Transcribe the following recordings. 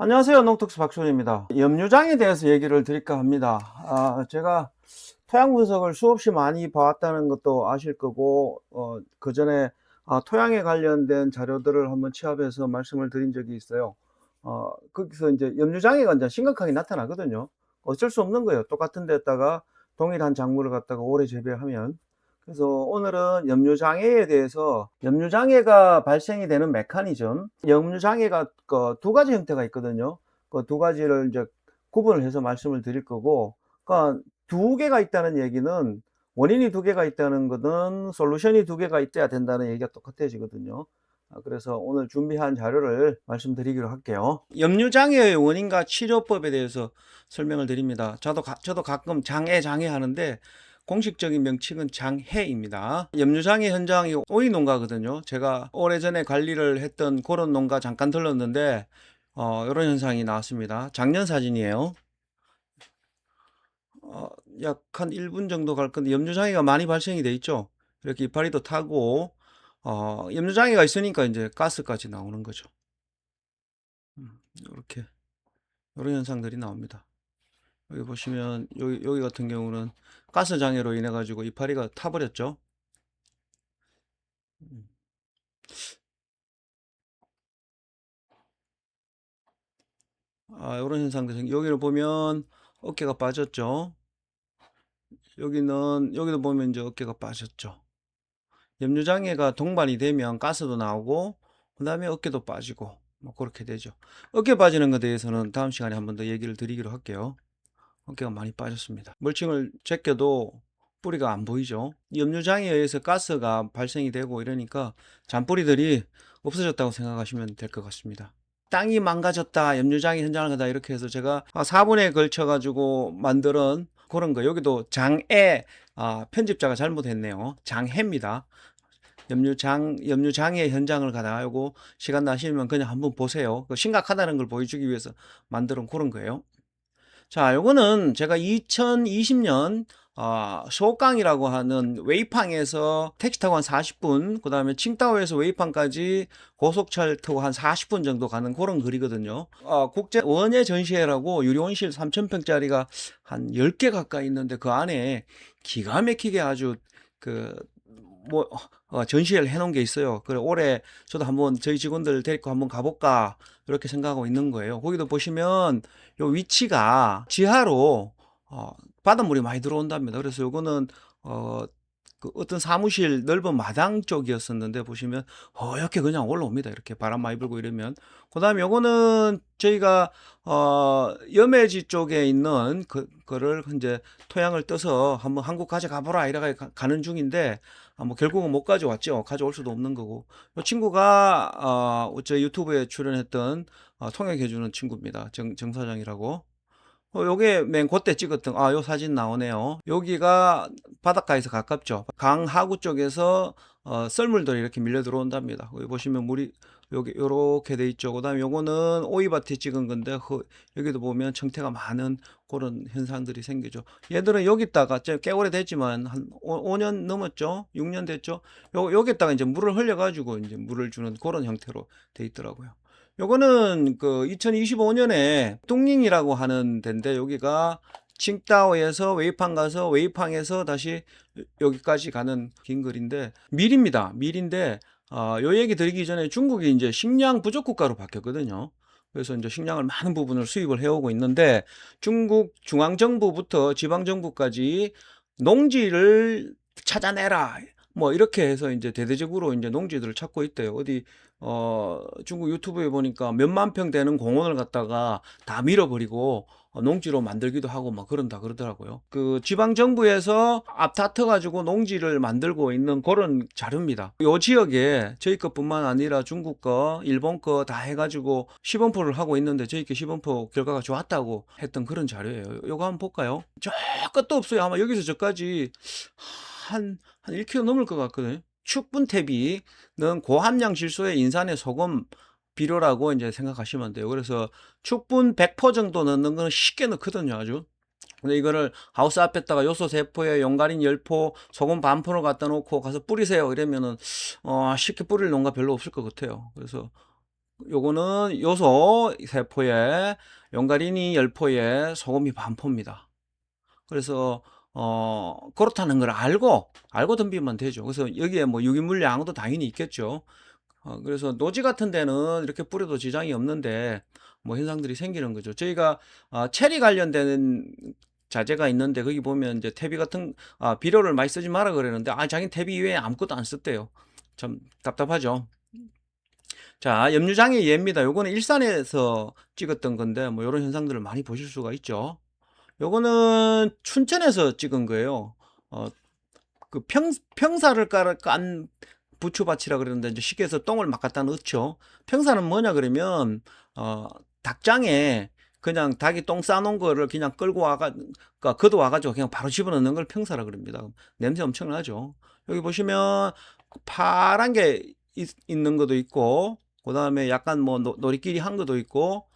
안녕하세요. 농특수 박준입니다. 염류장에 대해서 얘기를 드릴까 합니다. 제가 토양 분석을 수없이 많이 봐왔다는 것도 아실 거고, 그 전에 토양에 관련된 자료들을 한번 취합해서 말씀을 드린 적이 있어요. 거기서 이제 염류장애가 이제 심각하게 나타나거든요. 어쩔 수 없는 거예요. 똑같은 데다가 동일한 작물을 갖다가 오래 재배하면. 그래서 오늘은 염류장애에 대해서 염류장애가 발생이 되는 메커니즘, 염류장애가 그 두 가지 형태가 있거든요. 그 두 가지를 이제 구분을 해서 말씀을 드릴 거고, 그러니까 두 개가 있다는 얘기는 원인이 두 개가 있다는 거는 솔루션이 두 개가 있어야 된다는 얘기가 똑같아지거든요. 그래서 오늘 준비한 자료를 말씀드리기로 할게요. 염류장애의 원인과 치료법에 대해서 설명을 드립니다. 저도 가끔 장애 하는데 공식적인 명칭은 장해입니다. 염류장애 현장이 오이 농가거든요. 제가 오래전에 관리를 했던 그런 농가 잠깐 들렀는데 이런 현상이 나왔습니다. 작년 사진이에요. 어, 약 한 1분 정도 갈 건데 염류장애가 많이 발생이 돼 있죠. 이렇게 이파리도 타고 염류장애가 있으니까 이제 가스까지 나오는 거죠. 이렇게 이런 현상들이 나옵니다. 여기 보시면 여기 같은 경우는 가스 장애로 인해 가지고 이파리가 타버렸죠. 음. 이런 현상들 여기를 보면 어깨가 빠졌죠. 여기도 보면 이제 어깨가 빠졌죠. 염류장애가 동반이 되면 가스도 나오고 그 다음에 어깨도 빠지고 뭐 그렇게 되죠. 어깨 빠지는 것에 대해서는 다음 시간에 한 번 더 얘기를 드리기로 할게요. 어깨가 많이 빠졌습니다. 멀칭을 제껴도 뿌리가 안 보이죠. 염류장애에 의해서 가스가 발생이 되고 이러니까 잔뿌리들이 없어졌다고 생각하시면 될 것 같습니다. 땅이 망가졌다, 염류장애 현장을 가다 이렇게 해서 제가 4분에 걸쳐 가지고 만드는 그런 거, 여기도 장애, 편집자가 잘못했네요. 장해입니다. 염류장애 현장을 가다가 요거 시간 나시면 그냥 한번 보세요. 심각하다는 걸 보여주기 위해서 만드는 그런 거예요. 자, 요거는 제가 2020년 소강이라고 하는 웨이팡에서 택시 타고 한 40분, 그 다음에 칭다오에서 웨이팡까지 고속철 타고 한 40분 정도 가는 그런 거리거든요. 국제 원예 전시회라고 유료원실 3,000평짜리가 한 10개 가까이 있는데 그 안에 기가 막히게 아주 그 뭐 전시회를 해놓은 게 있어요. 그래 올해 저도 한번 저희 직원들 데리고 한번 가볼까 이렇게 생각하고 있는 거예요. 거기도 보시면 요 위치가 지하로 바닷물이 많이 들어온답니다. 그래서 요거는 어, 그 어떤 사무실 넓은 마당 쪽이었었는데 보시면 허옇게 그냥 올라옵니다. 이렇게 바람 많이 불고 이러면. 그다음에 요거는 저희가 염해지 쪽에 있는 거를 이제 토양을 떠서 한번 한국 가져가 보라 이래가 가는 중인데 뭐 결국은 못 가져왔죠. 가져올 수도 없는 거고. 이 친구가 저 유튜브에 출연했던 통역해주는 친구입니다. 정 사장이라고. 요게 맨 그때 찍었던 요 사진 나오네요. 여기가 바닷가에서 가깝죠. 강 하구 쪽에서 썰물들이 이렇게 밀려 들어온답니다. 여기 보시면 물이 여기 요렇게 돼 있죠. 그다음에 요거는 오이밭에 찍은 건데 여기도 보면 청태가 많은 그런 현상들이 생기죠. 얘들은 여기다가 꽤 오래 됐지만 한 5년 넘었죠. 6년 됐죠. 여기다가 이제 물을 흘려 가지고 이제 물을 주는 그런 형태로 돼 있더라고요. 요거는 그 2025년에 뚱닝이라고 하는 데인데 여기가 칭다오에서 웨이팡 가서 웨이팡에서 다시 여기까지 가는 긴 거리인데 밀인데 요 얘기 드리기 전에 중국이 이제 식량 부족 국가로 바뀌었거든요. 그래서 이제 식량을 많은 부분을 수입을 해오고 있는데 중국 중앙정부부터 지방정부까지 농지를 찾아내라. 뭐 이렇게 해서 이제 대대적으로 이제 농지들을 찾고 있대요. 어디 중국 유튜브에 보니까 몇만 평 되는 공원을 갖다가 다 밀어버리고 농지로 만들기도 하고 막 그런다 그러더라고요. 그 지방 정부에서 앞다퉈 가지고 농지를 만들고 있는 그런 자료입니다. 요 지역에 저희 것뿐만 아니라 중국 거, 일본 거 다 해가지고 시범포를 하고 있는데 저희 게 시범포 결과가 좋았다고 했던 그런 자료예요. 요거 한번 볼까요? 저 끝도 없어요. 아마 여기서 저까지 한 1km 넘을 것 같거든요. 축분탭이는 고함량 질소의 인산의 소금 비료라고 이제 생각하시면 돼요. 그래서 축분 100% 정도 넣는 거는 쉽게 넣거든요, 아주. 근데 이거를 하우스 앞에다가 요소 3포에 용가린 10포, 소금 반포를 갖다 놓고 가서 뿌리세요. 이러면은 쉽게 뿌릴 농가 별로 없을 것 같아요. 그래서 요거는 요소 세포에 용가리니 10포에 소금이 반포입니다. 그래서 그렇다는 걸 알고 덤비면 되죠. 그래서 여기에 뭐 유기물 양도 당연히 있겠죠. 그래서 노지 같은 데는 이렇게 뿌려도 지장이 없는데 뭐 현상들이 생기는 거죠. 저희가 체리 관련된 자재가 있는데 거기 보면 이제 퇴비 같은 비료를 많이 쓰지 마라 그러는데 자기 퇴비 이외에 아무것도 안 썼대요. 참 답답하죠. 자, 염류장애 예입니다. 요거는 일산에서 찍었던 건데 뭐 이런 현상들을 많이 보실 수가 있죠. 요거는 춘천에서 찍은 거예요. 어, 그 평사를 깐 부추밭이라 그러는데 이제 쉽게 해서 똥을 막 갖다 넣죠. 평사는 뭐냐 그러면 닭장에 그냥 닭이 똥 싸놓은 거를 그냥 끌고 와가 걷어 와가지고 그냥 바로 집어넣는 걸 평사라 그럽니다. 냄새 엄청나죠. 여기 보시면 파란 게 있는 것도 있고 그 다음에 약간 뭐 노리끼리 한 것도 있고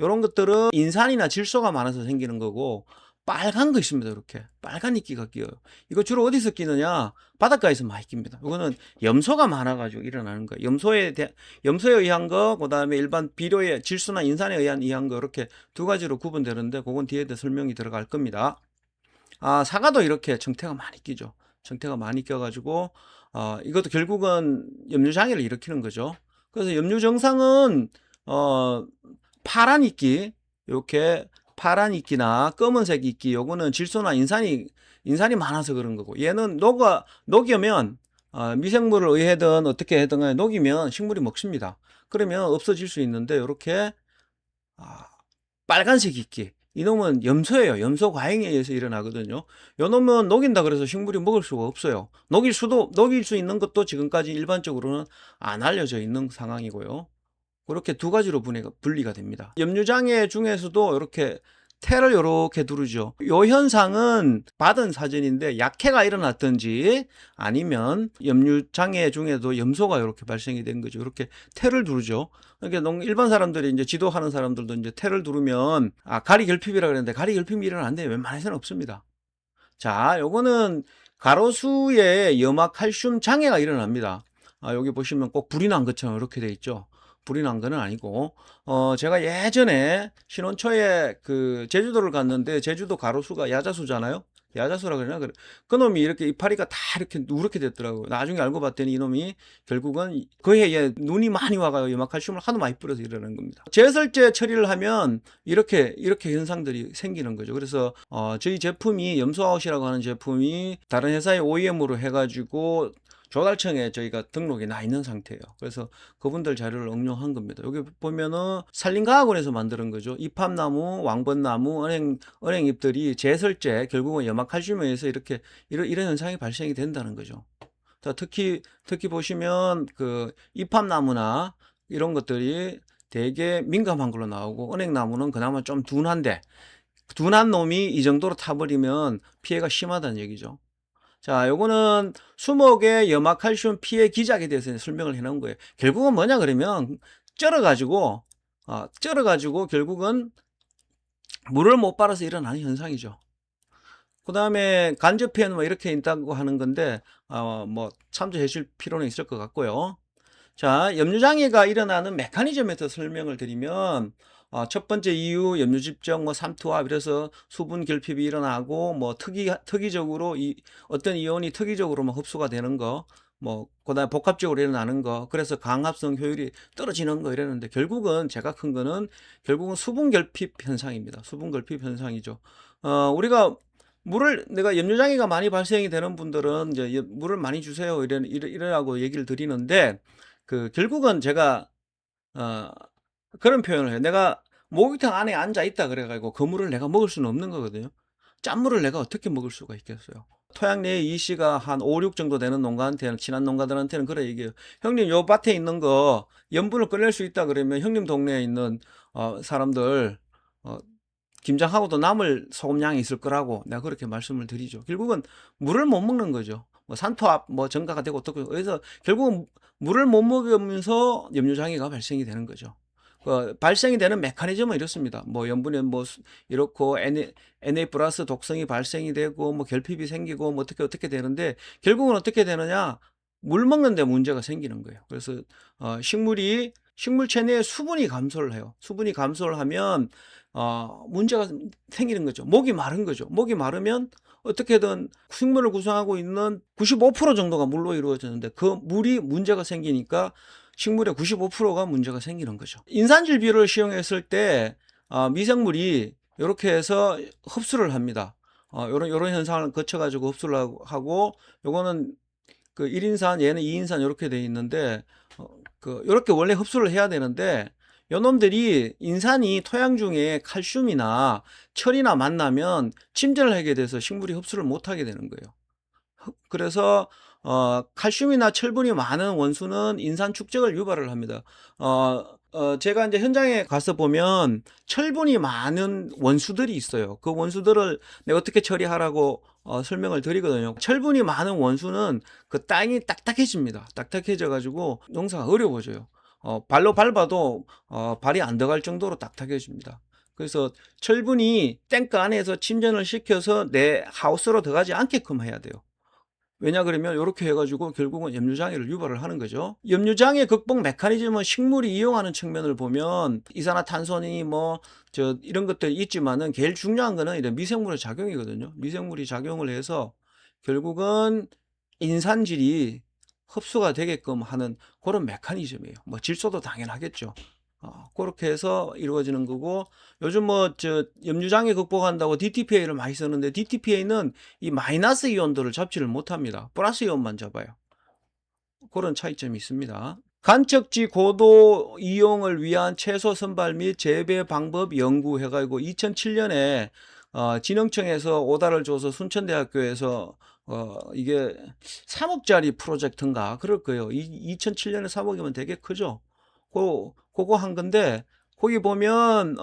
요런 것들은 인산이나 질소가 많아서 생기는 거고 빨간 거 있습니다. 이렇게 빨간 이끼가 끼어요. 이거 주로 어디서 끼느냐? 바닷가에서 많이 낍니다. 이거는 염소가 많아가지고 일어나는 거예요. 염소에 의한 거, 그 다음에 일반 비료의 질소나 인산에 의한 거 이렇게 두 가지로 구분되는데 그건 뒤에 설명이 들어갈 겁니다. 사과도 이렇게 정태가 많이 끼죠. 정태가 많이 껴가지고 이것도 결국은 염류장애를 일으키는 거죠. 그래서 염류 증상은 파란 이끼, 이렇게 파란 이끼나 검은색 이끼, 요거는 질소나 인산이 많아서 그런 거고, 얘는 녹이면 미생물을 의해든 어떻게 해든 간에 녹이면 식물이 먹습니다. 그러면 없어질 수 있는데 이렇게 빨간색 이끼, 이놈은 염소예요. 염소 과잉에 의해서 일어나거든요. 요놈은 녹인다 그래서 식물이 먹을 수가 없어요. 녹일 수 있는 것도 지금까지 일반적으로는 안 알려져 있는 상황이고요. 그렇게 두 가지로 분리가 됩니다. 염류장애 중에서도 이렇게 태를 이렇게 두르죠. 이 현상은 받은 사진인데 약해가 일어났든지 아니면 염류장애 중에도 염소가 이렇게 발생이 된 거죠. 이렇게 태를 두르죠. 그러니까 일반 사람들이 이제 지도하는 사람들도 이제 태를 두르면 가리 결핍이라 그랬는데 가리 결핍이 일어나는데 웬만해서는 없습니다. 자, 요거는 가로수에 염화칼슘 장애가 일어납니다. 여기 보시면 꼭 불이 난 것처럼 이렇게 돼 있죠. 불이 난 거는 아니고 제가 예전에 신혼 초에 그 제주도를 갔는데 제주도 가로수가 야자수잖아요. 야자수라 그러나 그 놈이 이렇게 이파리가 다 이렇게 누렇게 됐더라고요. 나중에 알고 봤더니 이놈이 결국은 그 해에 눈이 많이 와가지고 염화칼슘을 하도 많이 뿌려서 이러는 겁니다. 제설제 처리를 하면 이렇게 현상들이 생기는 거죠. 그래서 저희 제품이 염소아웃이라고 하는 제품이 다른 회사의 OEM으로 해가지고 조달청에 저희가 등록이 나 있는 상태예요. 그래서 그분들 자료를 응용한 겁니다. 여기 보면은 산림과학원에서 만드는 거죠. 이팝나무, 왕벚나무, 은행잎들이 제설제, 결국은 염화칼슘에 의해서 이런 현상이 발생이 된다는 거죠. 자, 특히 보시면 그 이팝나무나 이런 것들이 되게 민감한 걸로 나오고 은행나무는 그나마 좀 둔한 놈이 이 정도로 타버리면 피해가 심하다는 얘기죠. 자, 요거는 수목의 염화칼슘 피해 기작에 대해서 설명을 해 놓은 거예요. 결국은 뭐냐 그러면 쩔어가지고 결국은 물을 못 빨아서 일어나는 현상이죠. 그 다음에 간접피해는 뭐 이렇게 있다고 하는 건데 뭐 참조해 줄 필요는 있을 것 같고요. 자, 염류장애가 일어나는 메커니즘에 대해서 설명을 드리면 첫 번째 이유 염류집정 뭐 삼투압 이래서 수분 결핍이 일어나고 뭐 특이적으로 어떤 이온이 특이적으로 뭐 흡수가 되는 거 뭐 그다음에 복합적으로 일어나는 거 그래서 강합성 효율이 떨어지는 거 이랬는데 결국은 제가 큰 거는 결국은 수분 결핍 현상입니다. 수분 결핍 현상이죠. 우리가 내가 염류장애가 많이 발생이 되는 분들은 이제 물을 많이 주세요 이래라고 얘기를 드리는데 결국은 제가 그런 표현을 해요. 내가 목욕탕 안에 앉아 있다 그래가지고 그 물을 내가 먹을 수는 없는 거거든요. 짠물을 내가 어떻게 먹을 수가 있겠어요. 토양 내에 이씨가 한 5, 6 정도 되는 농가한테는 친한 농가들한테는 그래 얘기해요. 형님 요 밭에 있는 거 염분을 꺼낼 수 있다 그러면 형님 동네에 있는 사람들 김장하고도 남을 소금량이 있을 거라고 내가 그렇게 말씀을 드리죠. 결국은 물을 못 먹는 거죠. 뭐 산토압 뭐 증가가 되고 어떻게 그래서 결국은 물을 못 먹으면서 염류장애가 발생이 되는 거죠. 발생이 되는 메커니즘은 이렇습니다. 뭐 염분에 뭐 이렇고 Na 플러스 독성이 발생이 되고 뭐 결핍이 생기고 뭐 어떻게 되는데 결국은 어떻게 되느냐 물 먹는데 문제가 생기는 거예요. 그래서 식물이 식물체 내에 수분이 감소를 해요. 수분이 감소를 하면 문제가 생기는 거죠. 목이 마른 거죠. 목이 마르면 어떻게든 식물을 구성하고 있는 95% 정도가 물로 이루어졌는데 그 물이 문제가 생기니까 식물의 95%가 문제가 생기는 거죠. 인산질 비료를 시용했을 때 미생물이 이렇게 해서 흡수를 합니다. 요런 현상을 거쳐 가지고 흡수를 하고 요거는 그 1인산 얘는 2인산 이렇게 돼 있는데 요렇게 원래 흡수를 해야 되는데 요놈들이 인산이 토양 중에 칼슘이나 철이나 만나면 침전을 하게 돼서 식물이 흡수를 못 하게 되는 거예요. 그래서 칼슘이나 철분이 많은 원수는 인산 축적을 유발을 합니다. 제가 이제 현장에 가서 보면 철분이 많은 원수들이 있어요. 그 원수들을 내가 어떻게 처리하라고 설명을 드리거든요. 철분이 많은 원수는 그 땅이 딱딱해집니다. 딱딱해져 가지고 농사가 어려워져요. 발로 밟아도 발이 안 들어갈 정도로 딱딱해집니다. 그래서 철분이 탱크 안에서 침전을 시켜서 내 하우스로 들어가지 않게끔 해야 돼요. 왜냐 그러면 이렇게 해가지고 결국은 염류장애를 유발을 하는 거죠. 염류장애 극복 메커니즘은 식물이 이용하는 측면을 보면 이산화탄소니 이런 것들이 있지만은 제일 중요한 거는 이런 미생물의 작용이거든요. 미생물이 작용을 해서 결국은 인산질이 흡수가 되게끔 하는 그런 메커니즘이에요. 질소도 당연하겠죠. 그렇게 해서 이루어지는 거고, 요즘 염류장애 극복한다고 DTPA를 많이 쓰는데, DTPA는 이 마이너스 이온들을 잡지를 못합니다. 플러스 이온만 잡아요. 그런 차이점이 있습니다. 간척지 고도 이용을 위한 채소 선발 및 재배 방법 연구해가지고 2007년에 진흥청에서 오다를 줘서 순천대학교에서 이게 3억짜리 프로젝트인가 그럴 거예요. 2007년에 3억이면 되게 크죠. 그거 한 건데 거기 보면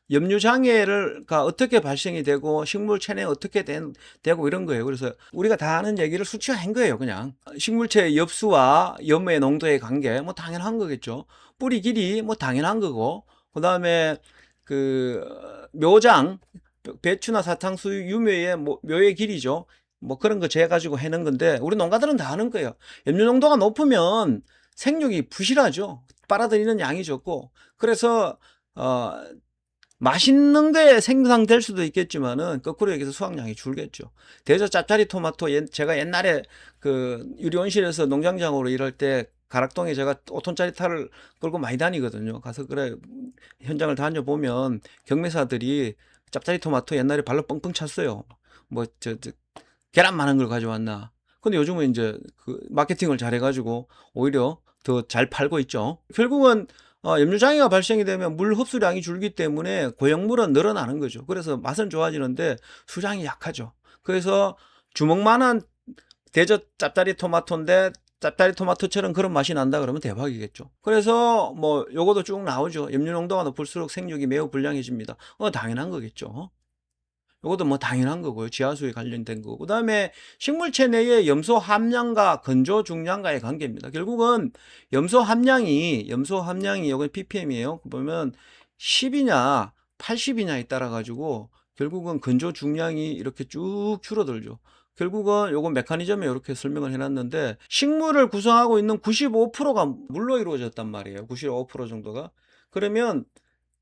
염류장애가 어떻게 발생이 되고 식물체내 어떻게 되고 이런 거예요. 그래서 우리가 다 아는 얘기를 수치화한 거예요. 그냥 식물체 엽수와 염의 농도의 관계 당연한 거겠죠. 뿌리 길이 당연한 거고, 그 다음에 그 묘장 배추나 사탕수 유묘의 묘의 길이죠. 그런 거 재가지고 해는 건데 우리 농가들은 다 아는 거예요. 염류 농도가 높으면 생육이 부실하죠. 빨아들이는 양이 적고, 그래서 맛있는 게 생산될 수도 있겠지만은 거꾸로 얘기해서 수확량이 줄겠죠. 대저 짭짜리 토마토 제가 옛날에 그 유리온실에서 농장장으로 일할 때 가락동에 제가 5톤짜리 차를 끌고 많이 다니거든요. 가서 그래 현장을 다녀보면 경매사들이 짭짜리 토마토 옛날에 발로 뻥뻥 찼어요. 계란 많은 걸 가져왔나. 근데 요즘은 이제 그 마케팅을 잘 해가지고 오히려 더 잘 팔고 있죠. 결국은 염류장애가 발생이 되면 물 흡수량이 줄기 때문에 고형물은 늘어나는 거죠. 그래서 맛은 좋아지는데 수량이 약하죠. 그래서 주먹만한 대저 짭짜리 토마토인데 짭짜리 토마토처럼 그런 맛이 난다 그러면 대박이겠죠. 그래서 요거도 쭉 나오죠. 염류 농도가 높을수록 생육이 매우 불량해집니다. 당연한 거겠죠. 이것도 당연한 거고요. 지하수에 관련된 거고. 그 다음에 식물체 내의 염소 함량과 건조 중량과의 관계입니다. 결국은 염소 함량이 이건 ppm이에요. 보면 10이냐 80이냐에 따라 가지고 결국은 건조 중량이 이렇게 쭉 줄어들죠. 결국은 요건 메커니즘에 이렇게 설명을 해놨는데, 식물을 구성하고 있는 95%가 물로 이루어졌단 말이에요. 95% 정도가. 그러면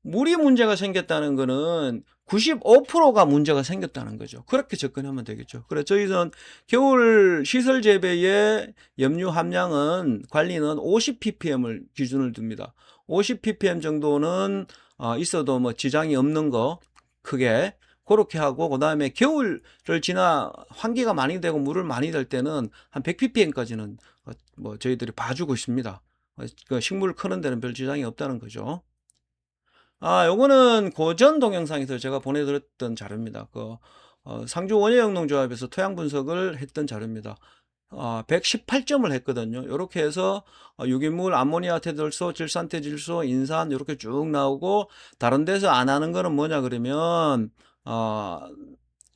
물이 문제가 생겼다는 거는 95%가 문제가 생겼다는 거죠. 그렇게 접근하면 되겠죠. 그래서 저희는 겨울 시설 재배의 염류 함량은 관리는 50ppm을 기준을 둡니다. 50ppm 정도는 있어도 지장이 없는 거 크게 그렇게 하고, 그 다음에 겨울을 지나 환기가 많이 되고 물을 많이 될 때는 한 100ppm까지는 저희들이 봐주고 있습니다. 그 식물 크는 데는 별 지장이 없다는 거죠. 요거는 고전 동영상에서 제가 보내드렸던 자료입니다. 상주 원예영농조합에서 토양 분석을 했던 자료입니다. 118점을 했거든요. 이렇게 해서 유기물, 암모니아 태들소, 질산태질소, 인산 이렇게 쭉 나오고, 다른 데서 안 하는 거는 뭐냐 그러면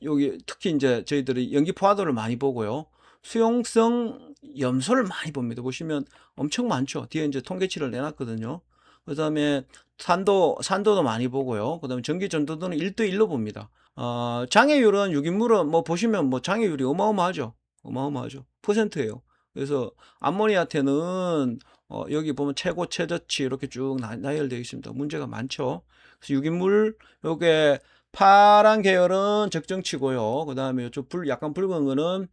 여기 특히 이제 저희들이 연기 포화도를 많이 보고요. 수용성 염소를 많이 봅니다. 보시면 엄청 많죠. 뒤에 이제 통계치를 내놨거든요. 그 다음에 산도도 많이 보고요. 그 다음에 전기 전도도는 1대1로 봅니다. 장애율은 유기물은 보시면 장애율이 어마어마하죠. 어마어마하죠. 퍼센트예요. 그래서 암모니아태는 여기 보면 최고, 최저치 이렇게 쭉 나열되어 있습니다. 문제가 많죠. 그래서 유기물 요게 파란 계열은 적정치고요. 그다음에 좀 약간 붉은 거는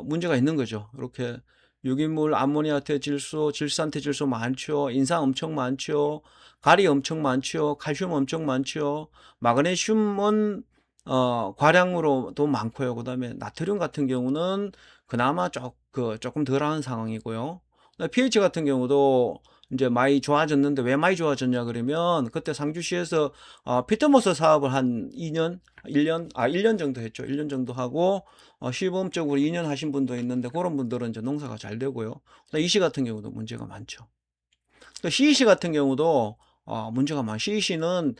문제가 있는 거죠. 이렇게 유기물 암모니아태 질소, 질산태 질소 많죠. 인상 엄청 많죠. 가리 엄청 많죠. 칼슘 엄청 많죠. 마그네슘은 과량으로도 많고요. 그다음에 나트륨 같은 경우는 그나마 조금 덜한 상황이고요. pH 같은 경우도 이제 많이 좋아졌는데 왜 많이 좋아졌냐 그러면 그때 상주시에서 피트모스 사업을 한 2년, 1년 정도 했죠. 1년 정도 하고 시범적으로 2년 하신 분도 있는데 그런 분들은 이제 농사가 잘 되고요. 이씨 같은 경우도 문제가 많죠. CEC 같은 경우도 문제가 많아요. CEC는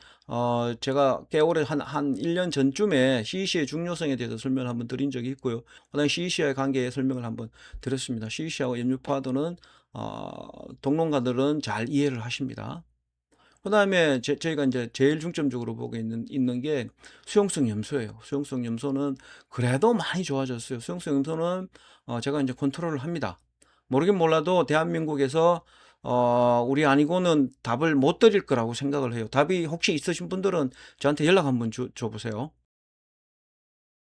제가 꽤 오래 한 1년 전쯤에 CEC의 중요성에 대해서 설명을 한번 드린 적이 있고요. 그다음에 CEC와의 관계에 설명을 한번 드렸습니다. CEC하고 염류파도는 동농가들은 잘 이해를 하십니다. 그다음에 저희가 이제 제일 중점적으로 보고 있는 게 수용성 염소예요. 수용성 염소는 그래도 많이 좋아졌어요. 수용성 염소는 제가 이제 컨트롤을 합니다. 모르긴 몰라도 대한민국에서 우리 아니고는 답을 못 드릴 거라고 생각을 해요. 답이 혹시 있으신 분들은 저한테 연락 한번 줘보세요.